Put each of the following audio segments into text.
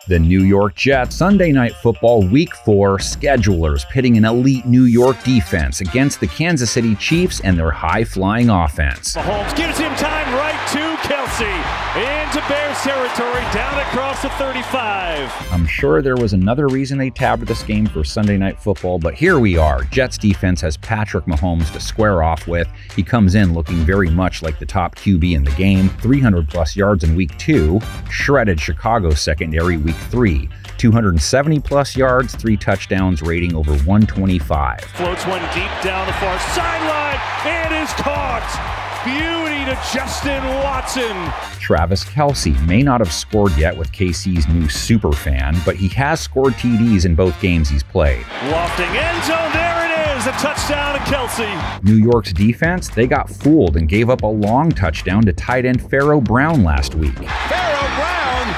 The New York Jets, Sunday Night Football Week 4 schedulers pitting an elite New York defense against the Kansas City Chiefs and their high-flying offense. Mahomes gives him time right to Kelsey into Bears territory, down across the 35. I'm sure there was another reason they tabbed this game for Sunday Night Football, but here we are. Jets defense has Patrick Mahomes to square off with. He comes in looking very much like the top QB in the game, 300-plus yards in Week 2, shredded Chicago secondary Week 3, 270-plus yards, 3 touchdowns, rating over 125. Floats one deep down the far sideline and is caught. Beauty to Justin Watson. Travis Kelce may not have scored yet with KC's new super fan, but he has scored TDs in both games he's played. Lofting end zone, there it is, a touchdown to Kelce. New York's defense, they got fooled and gave up a long touchdown to tight end Pharaoh Brown last week. Pharaoh Brown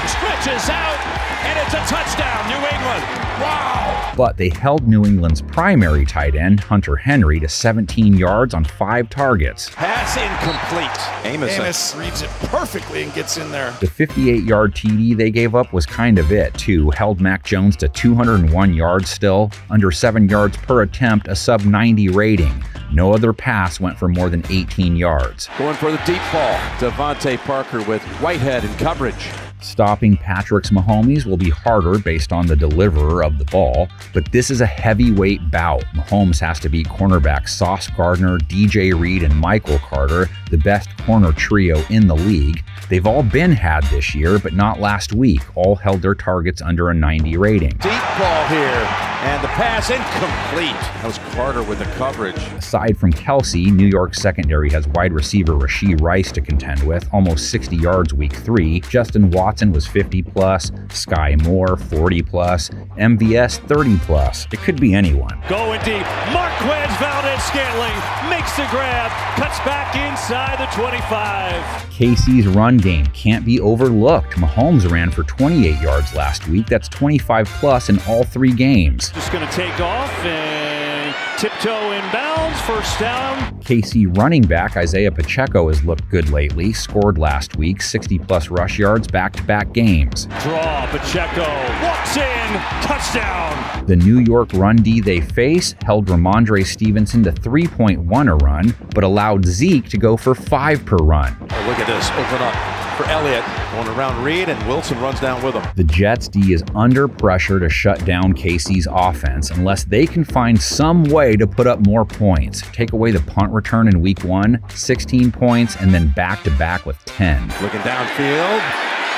stretches out, and it's a touchdown, New England. Wow! But they held New England's primary tight end, Hunter Henry, to 17 yards on 5 targets. Pass incomplete. Amos reads it perfectly and gets in there. The 58-yard TD they gave up was kind of it, too. Held Mac Jones to 201 yards still, under 7 yards per attempt, a sub-90 rating. No other pass went for more than 18 yards. Going for the deep ball. Devontae Parker with Whitehead in coverage. Stopping Patrick's Mahomes will be harder based on the deliverer of the ball, but this is a heavyweight bout. Mahomes has to beat cornerbacks Sauce Gardner, DJ Reed, and Michael Carter, the best corner trio in the league. They've all been had this year, but not last week. All held their targets under a 90 rating. Deep ball here, and the pass incomplete. That was Carter with the coverage. Aside from Kelce, New York's secondary has wide receiver Rashee Rice to contend with, almost 60 yards Week 3. Justin Watson was 50-plus, Sky Moore 40-plus, MVS 30-plus. It could be anyone. Going deep, Marquez Valdez-Scantling makes the grab, cuts back inside the 25. KC's run game can't be overlooked. Mahomes ran for 28 yards last week. That's 25-plus in all 3 games. Just going to take off and tiptoe inbounds, first down. KC running back Isaiah Pacheco has looked good lately. Scored last week, 60-plus rush yards back-to-back games. Draw, Pacheco walks in, touchdown. The New York run D they face held Ramondre Stevenson to 3.1 a run, but allowed Zeke to go for 5 per run. Oh, look at this, open up for Elliott, going around Reed, and Wilson runs down with him. The Jets D is under pressure to shut down KC's offense unless they can find some way to put up more points. Take away the punt return in Week 1, 16 points, and then back-to-back with 10. Looking downfield,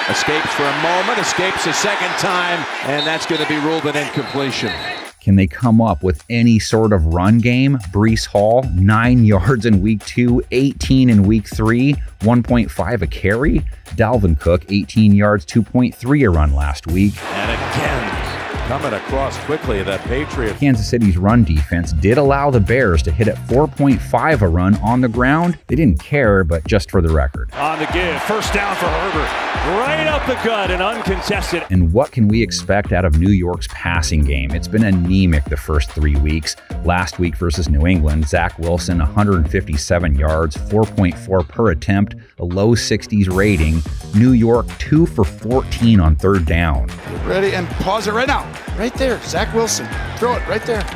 escapes for a moment, escapes a second time, and that's going to be ruled an incompletion. Can they come up with any sort of run game? Breece Hall, 9 yards in Week 2, 18 in Week 3, 1.5 a carry. Dalvin Cook, 18 yards, 2.3 a run last week. And again, coming across quickly, that Patriot. Kansas City's run defense did allow the Bears to hit at 4.5 a run on the ground. They didn't care, but just for the record. On the give, first down for Herbert. Right up the gut and uncontested. And what can we expect out of New York's passing game? It's been anemic the first 3 weeks. Last week versus New England, Zach Wilson, 157 yards, 4.4 per attempt, a low 60s rating. New York, 2 for 14 on 3rd down. Get ready and pause it right now. Right there, Zach Wilson. Throw it right there.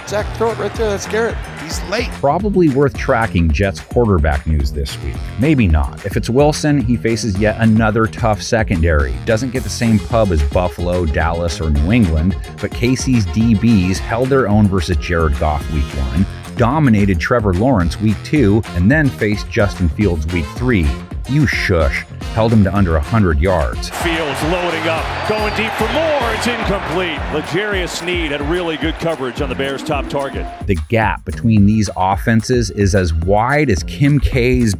Zach, throw it right there. That's Garrett. He's late. Probably worth tracking Jets quarterback news this week. Maybe not. If it's Wilson, he faces yet another tough secondary. Doesn't get the same pub as Buffalo, Dallas, or New England, but KC's DBs held their own versus Jared Goff Week 1, dominated Trevor Lawrence Week 2, and then faced Justin Fields Week 3. You shush. Held him to under 100 yards. Fields loading up, going deep for more. It's incomplete. L'Jarius Sneed had really good coverage on the Bears' top target. The gap between these offenses is as wide as Kim K's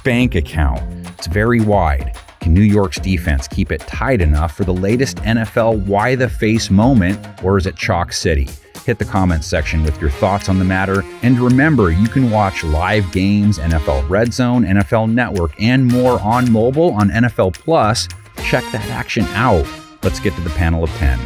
bank account. It's very wide. Can New York's defense keep it tight enough for the latest NFL why the face moment, or is it Chalk City? Hit the comments section with your thoughts on the matter. And remember, you can watch live games, NFL RedZone, NFL Network, and more on mobile on NFL Plus. Check that action out. Let's get to the panel of 10.